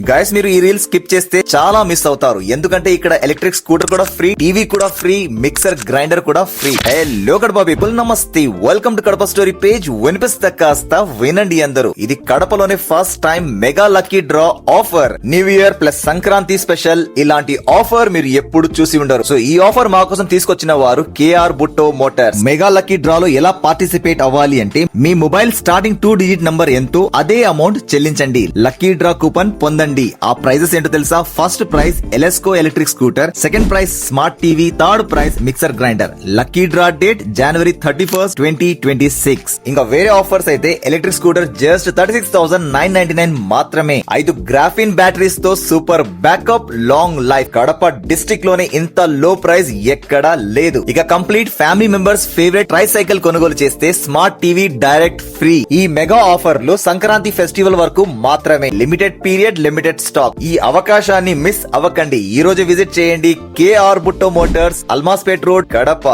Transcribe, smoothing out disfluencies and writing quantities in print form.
Guys మీరు ఈ reel skip చేస్తే చాలా మిస్ అవుతారు, ఎందుకంటే ఇక్కడ ఎలక్ట్రిక్ స్కూటర్ కూడా ఫ్రీ, టీవీ కూడా ఫ్రీ, మిక్సర్ గ్రైండర్ కూడా ఫ్రీ. హలో కడప పీపుల్, నమస్తే, welcome to Kadapa story page. వినిపిస్తే కాస్త వినండి అందరూ. ఇది కడపలోనే first time mega lucky draw offer. New year plus Sankranti special. ఇలాంటి ఆఫర్ మీరు ఎప్పుడు చూసి ఉండరు. సో ఈ ఆఫర్ మా కోసం తీసుకొచ్చిన వారు కేఆర్ బుట్టో మోటార్స్. మెగా లక్కీ డ్రాలో ఎలా పార్టిసిపేట్ అవ్వాలి అంటే మీ మొబైల్ స్టార్టింగ్ 2 డిజిట్ నంబర్ ఎంతో అదే అమౌంట్ చెల్లించండి, లక్కీ డ్రా కూపన్ పొందండి. ఆ ప్రైజెస్ ఏంటో తెలుసా? ఫస్ట్ ప్రైజ్ ఎలెస్కో electric scooter, second prize smart TV, third prize mixer grinder. Lucky draw date January 31st, 2026. ఇంకా వేరే ఆఫర్స్ అయితే ఎలక్ట్రిక్ స్కూటర్ జస్ట్ 36,999 మాత్రమే. 5 గ్రాఫిన్ బ్యాటరీస్ తో super backup, long life. Kadapa district లోనే ఇంత లో ప్రైస్ ఎక్కడా లేదు. ఇక complete family members favourite try cycle కొనుగోలు చేస్తే స్మార్ట్ టీవీ డైరెక్ట్ ఫ్రీ. ఈ మెగా ఆఫర్ లో సంక్రాంతి ఫెస్టివల్ వరకు మాత్రమే. Limited period, limited stock. ఈ అవకాశాన్ని మిస్ అవ్వకండి. ఈ రోజు విజిట్ చేయండి కేఆర్ బుట్టో మోటార్స్, అల్మాస్పేట్ రోడ్, కడప.